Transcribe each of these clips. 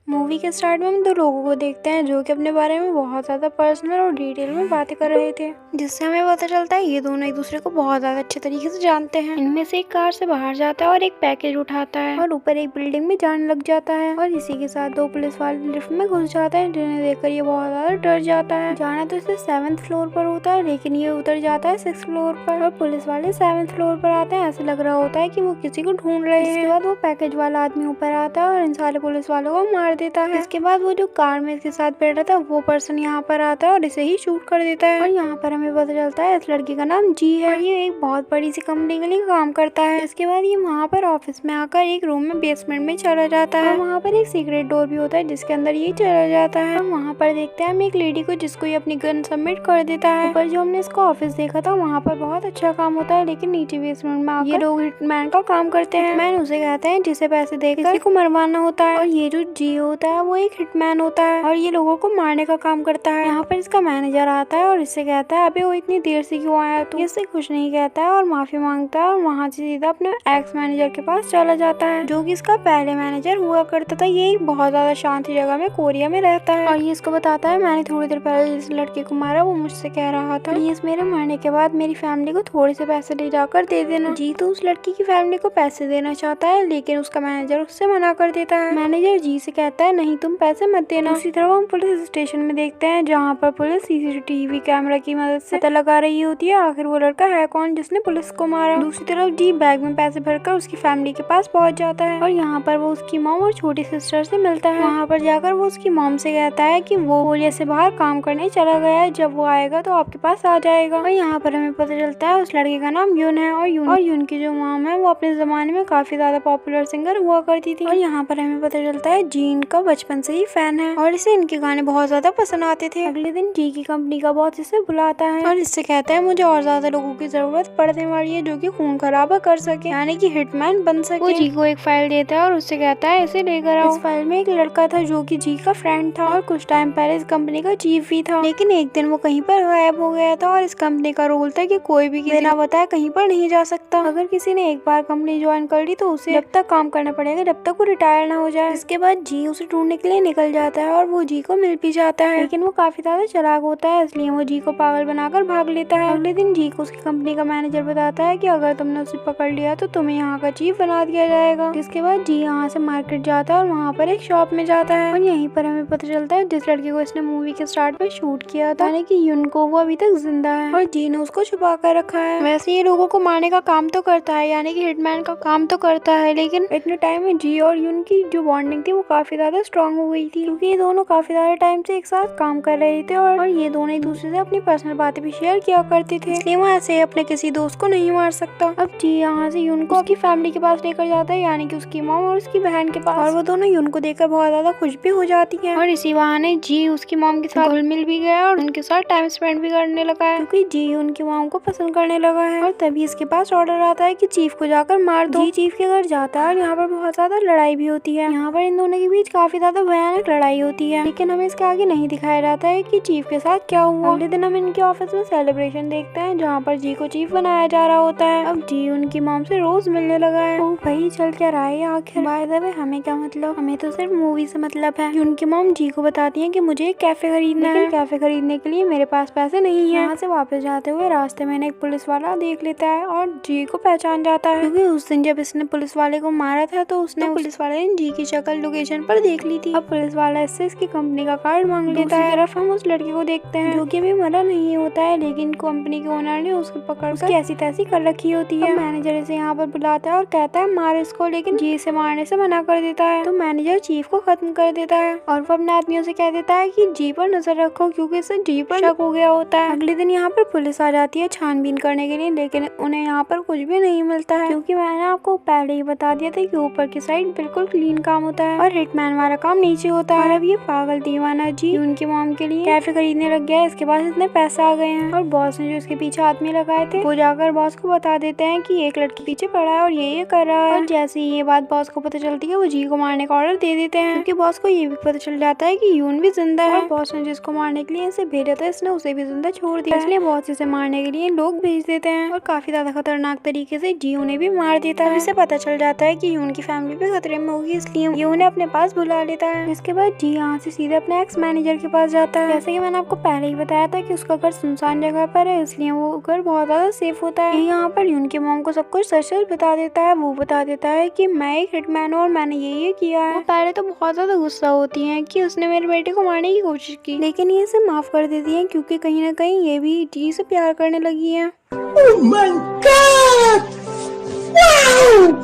Movie के start में हम दो लोगों को देखते हैं जो कि अपने बारे में बहुत ज्यादा पर्सनल और डिटेल में बातें कर रहे थे, जिससे हमें पता चलता है ये दोनों एक दूसरे को बहुत ज्यादा अच्छे तरीके से जानते हैं। इनमें से एक कार से बाहर जाता है और एक पैकेज उठाता है और ऊपर एक बिल्डिंग में जाने लग जाता है और इसी के साथ दो पुलिस वाले लिफ्ट में घुस जाते हैं, जिन्हें देखकर ये बहुत ज्यादा डर जाता है। जाना तो इसे 7th फ्लोर पर होता है, लेकिन ये उतर जाता है 6th फ्लोर पर और पुलिस वाले 7th फ्लोर पर आते हैं। ऐसे लग रहा होता है कि वो किसी को ढूंढ रहे हैं। इसके बाद वो पैकेज वाला आदमी ऊपर आता है और इन सारे पुलिस वालों को मार देता है। इसके बाद वो जो कार में इसके साथ बैठा था वो पर्सन यहाँ पर आता है और इसे ही शूट कर देता है। और यहाँ पर हमें पता चलता है इस लड़की का नाम जी है और ये एक बहुत बड़ी सी कंपनी के लिए काम करता है। इसके बाद ये वहाँ पर ऑफिस में आकर एक रूम में बेसमेंट में चला जाता है और वहाँ पर एक सीक्रेट डोर भी होता है जिसके अंदर ये चला जाता है। और वहाँ पर देखते हैं हम एक लेडी को जिसको ये अपनी गन सबमिट कर देता है। ऊपर जो हमने इसका ऑफिस देखा था वहाँ पर बहुत अच्छा काम होता है, लेकिन नीचे बेसमेंट में आकर ये लोग हिटमैन का काम करते हैं। हिटमैन उसे कहते हैं जिसे पैसे देकर किसी को मरवाना होता है और ये जो जी होता है वो एक हिटमैन होता है और ये लोगों को मारने का काम करता है। यहाँ पर इसका मैनेजर आता है और इससे कहता है अबे वो इतनी देर से क्यों आया, तो इससे कुछ नहीं कहता है और माफी मांगता है और वहाँ से सीधा अपने एक्स मैनेजर के पास चला जाता है जो कि इसका पहले मैनेजर हुआ करता था। ये एक बहुत ज्यादा शांति जगह में कोरिया में रहता है और ये इसको बताता है मैंने थोड़ी देर पहले जिस लड़के को मारा वो मुझसे कह रहा था प्लीज मेरे मरने के बाद मेरी फैमिली को थोड़े से पैसे ले जाकर दे देना। जी तो उस लड़की की फैमिली को पैसे देना चाहता है, लेकिन उसका मैनेजर उससे मना कर देता है। मैनेजर जी से कहता है नहीं तुम पैसे मत देना। दूसरी तरफ हम पुलिस स्टेशन में देखते हैं जहाँ पर पुलिस सीसीटीवी कैमरा की मदद से पता लगा रही होती है आखिर वो लड़का है कौन जिसने पुलिस को मारा। दूसरी तरफ जी बैग में पैसे भरकर उसकी फैमिली के पास पहुंच जाता है और यहाँ पर वो उसकी मॉम और छोटी सिस्टर से मिलता है। वहाँ पर जाकर वो उसकी मॉम से कहता है कि वो कोरिया से बाहर काम करने चला गया है, जब वो आएगा तो आपके पास आ जाएगा। और यहाँ पर हमें पता चलता है उस लड़के का नाम यून है और यून की जो मॉम है वो अपने जमाने में काफी ज्यादा पॉपुलर सिंगर हुआ करती थी। और यहाँ पर हमें पता चलता है जी इनका बचपन से ही फैन है और इसे इनके गाने बहुत ज्यादा पसंद आते थे। अगले दिन जी की कंपनी का बॉस इसे बुलाता है और इससे कहता है मुझे और ज्यादा लोगों की जरूरत पड़ने वाली है जो कि खून खराबा कर सके, यानी कि हिटमैन बन सके। वो जी को एक फाइल देता है और उससे कहता है इसे लेकर आओ। इस फाइल में एक लड़का था जो कि जी का फ्रेंड था और कुछ टाइम पहले इस कंपनी का चीफ भी था, लेकिन एक दिन वो कहीं पर गायब हो गया था और इस कंपनी का रूल था कि कोई भी बिना बताए कहीं पर नहीं जा सकता। अगर किसी ने एक बार कंपनी ज्वाइन कर ली तो उसे जब तक काम करना पड़ेगा जब तक वो रिटायर ना हो जाए। इसके बाद जी उसे ढूंढने के लिए निकल जाता है और वो जी को मिल भी जाता है, लेकिन वो काफी ज्यादा चालाक होता है इसलिए वो जी को पागल बनाकर भाग लेता है। अगले दिन जी को उसकी कंपनी का मैनेजर बताता है कि अगर तुमने उसे पकड़ लिया तो तुम्हें यहाँ का चीफ बना दिया जाएगा। जिसके बाद जी यहाँ से मार्केट जाता है और वहाँ पर एक शॉप में जाता है और यहीं पर हमें पता चलता है जिस लड़की को इसने मूवी के स्टार्ट में शूट किया था यानी कि यून को, वो अभी तक जिंदा है और जी ने उसको छुपा कर रखा है। वैसे ये लोगों को मारने का काम तो करता है यानी कि हिटमैन का काम तो करता है, लेकिन इतने टाइम में जी और यून की जो बॉन्डिंग थी वो काफी ज्यादा स्ट्रांग हो गई थी क्योंकि ये दोनों काफी ज्यादा टाइम से एक साथ काम कर रहे थे और ये दोनों एक दूसरे से अपनी पर्सनल बातें भी शेयर किया करते थे, इसलिए वो ऐसे अपने किसी दोस्त को नहीं मार सकता। अब जी यहाँ से यून को उसकी फैमिली के पास लेकर जाता है यानी कि उसकी मॉम और उसकी बहन के पास, और वो दोनों यून को देखकर बहुत ज्यादा खुश भी हो जाती है और इसी बहाने जी उसकी मॉम के साथ घुल मिल भी गया और उनके साथ टाइम स्पेंड भी करने लगा है क्योंकि जी उनकी मॉम को पसंद करने लगा है। और तभी इसके पास ऑर्डर आता है कि चीफ को जाकर मार दो। जी चीफ के घर जाता है और यहाँ पर बहुत ज्यादा लड़ाई भी होती है। यहाँ पर इन दोनों के बीच काफी ज्यादा भयानक लड़ाई होती है, लेकिन हमें इसके आगे नहीं दिखाया जाता है कि चीफ के साथ क्या हुआ। अगले दिन हम इनके ऑफिस में सेलिब्रेशन देखते हैं जहाँ पर जी को चीफ बनाया जा रहा होता है। अब जी उनकी मॉम से रोज मिलने लगा है। ओ भाई चल क्या रहा है आखिर। बाय द वे हमें क्या मतलब, हमें तो सिर्फ मूवी से मतलब है। उनकी मॉम जी को बताती है कि मुझे एक कैफे खरीदना है, कैफे खरीदने के लिए मेरे पास पैसे नहीं है। यहाँ से वापस जाते हुए रास्ते में एक पुलिस वाला देख लेता है और जी को पहचान जाता है क्योंकि उस दिन जब इसने पुलिस वाले को मारा था तो उसने पुलिस वाले ने जी की शक्ल लोकेशन पर देख ली थी। अब पुलिस वाला इससे इसकी कंपनी का कार्ड मांग लेता है। तरफ हम उस लड़की को देखते हैं जो कि अभी मरा नहीं होता है, लेकिन कंपनी के ओनर ने उसको पकड़ कर ऐसी तैसी कर रखी होती है। मैनेजर इसे यहाँ पर बुलाता है और कहता है मार इसको, लेकिन जी इसे मारने से मना कर देता है। तो मैनेजर चीफ को खत्म कर देता है और वो अपने आदमियों से कह देता है कि जी पर नजर रखो क्योंकि इससे जी पर शक हो गया होता है। अगले दिन यहाँ पर पुलिस आ जाती है छानबीन करने के लिए, लेकिन उन्हें यहाँ पर कुछ भी नहीं मिलता है क्योंकि मैंने आपको पहले ही बता दिया था कि ऊपर की साइड बिल्कुल क्लीन काम होता है और हिटमैन वाला काम नीचे होता है। और अब ये पागल दीवाना जी उनकी मॉम के लिए कैफे खरीदने लग गया है। इसके पास इतने पैसे आ गए हैं और बॉस ने जो इसके पीछे आदमी लगाए थे वो जाकर बॉस को बता देते हैं कि एक लड़की पीछे पड़ा है और ये कर रहा है। और जैसे ही ये बात बॉस को पता चलती है वो जी को मारने का ऑर्डर दे देते हैं क्योंकि बॉस को ये भी पता चल जाता है कि यून भी जिंदा है। बॉस ने जिसको मारने के लिए इसे भेजा था इसने उसे भी जिंदा छोड़ दिया, इसलिए बॉस इसे मारने के लिए लोग भेज देते हैं और काफी ज्यादा खतरनाक तरीके से जी उन्हें भी मार देता है। इसे पता चल जाता है कि यून की फैमिली भी खतरे में होगी, इसलिए यून ने अपने पास बुला लेता है। जिसके बाद जी यहाँ से सीधे अपने एक्स मैनेजर के पास जाता है। जैसे कि मैंने आपको पहले ही बताया था कि उसका घर सुनसान जगह पर है, इसलिए वो घर बहुत ज्यादा सेफ होता है। यहाँ पर यून के मॉम को सब कुछ सच सच बता देता है। वो बता देता है कि मैं एक हिटमैन हूँ और मैंने ये किया है। वो पहले तो बहुत ज्यादा गुस्सा होती है कि उसने मेरे बेटे को मारने की कोशिश की, लेकिन ये इसे माफ कर देती है क्योंकि कहीं ना कहीं ये भी जी से प्यार करने लगी है। Oh my God!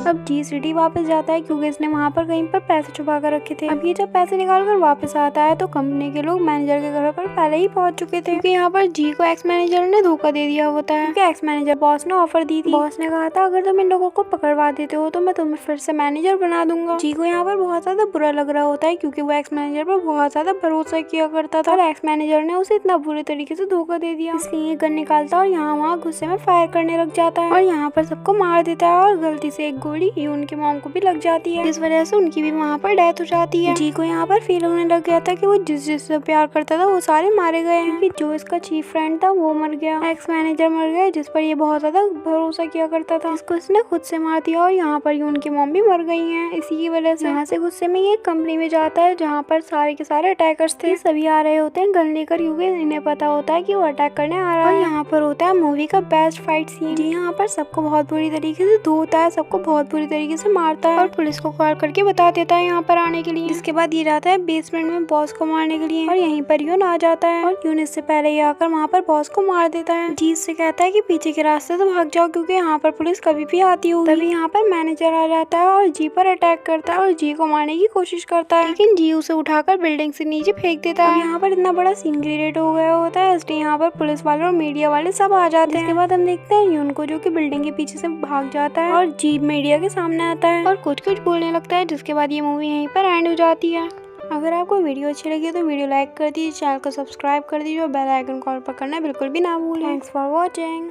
अब जी सिटी वापस जाता है क्योंकि इसने वहाँ पर कहीं पर पैसे छुपा कर रखे थे। अब ये जब पैसे निकाल कर वापस आता है तो कंपनी के लोग मैनेजर के घर पर पहले ही पहुँच चुके थे, क्योंकि यहाँ पर जी को एक्स मैनेजर ने धोखा दे दिया होता है। क्योंकि एक्स मैनेजर बॉस ने ऑफर दी थी। बॉस ने कहा था अगर तुम इन लोगों को पकड़वा देते हो तो मैं तुम्हें फिर से मैनेजर बना दूंगा। जी को यहाँ पर बहुत ज्यादा बुरा लग रहा होता है क्योंकि वो एक्स मैनेजर पर बहुत ज्यादा भरोसा किया करता था और एक्स मैनेजर ने उसे इतना बुरे तरीके से धोखा दे दिया। इसलिए गन निकालता और यहाँ वहाँ गुस्से में फायर करने लग जाता है और यहाँ पर सबको मार देता है और गलती से एक गोली यून के मॉम को भी लग जाती है, इस वजह से उनकी भी वहाँ पर डेथ हो जाती है। जी को यहाँ पर फील होने लग गया था कि वो जिससे प्यार करता था वो सारे मारे गए हैं, क्योंकि जो इसका चीफ फ्रेंड था वो मर गया, एक्स मैनेजर मर गया जिस पर ये बहुत ज्यादा भरोसा किया करता था, इसको इसने खुद से मार दिया और यहाँ पर यून की मॉम भी मर गई है इसी की वजह से। यहाँ से गुस्से में ये कंपनी में जाता है जहाँ पर सारे के सारे अटैकर्स थे। सभी आ रहे होते हैं गन लेकर क्योंकि इन्हें पता होता है कि वो अटैक करने आ रहा है। और यहाँ पर होता है मूवी का बेस्ट फाइट सीन। जी यहाँ पर सबको बहुत बुरी तरीके से धोता है, सबको बहुत बुरी तरीके से मारता है और पुलिस को कॉल करके बता देता है यहाँ पर आने के लिए। जिसके बाद ये जाता है बेसमेंट में बॉस को मारने के लिए और यहीं पर यून आ जाता है और यून इससे पहले ही आकर वहाँ पर बॉस को मार देता है। जी इससे कहता है कि पीछे के रास्ते से भाग जाओ क्योंकि यहाँ पर पुलिस कभी भी आती होगी। तभी यहाँ पर मैनेजर आ जाता है और जी पर अटैक करता है और जी को मारने की कोशिश करता है, लेकिन जी उसे उठाकर बिल्डिंग से नीचे फेंक देता है। यहाँ पर इतना बड़ा सीन क्रिएट हो गया होता है इसलिए यहाँ पर पुलिस वाले और मीडिया वाले सब आ जाते हैं। इसके बाद हम देखते हैं यून को जो कि बिल्डिंग के पीछे से भाग जाता है और जी मीडिया के सामने आता है और कुछ बोलने लगता है, जिसके बाद ये मूवी यहीं पर एंड हो जाती है। अगर आपको वीडियो अच्छी लगी तो वीडियो लाइक कर दीजिए, चैनल को सब्सक्राइब कर दीजिए और बेल आइकन कॉल पर करना बिल्कुल भी ना भूलें। Thanks for watching.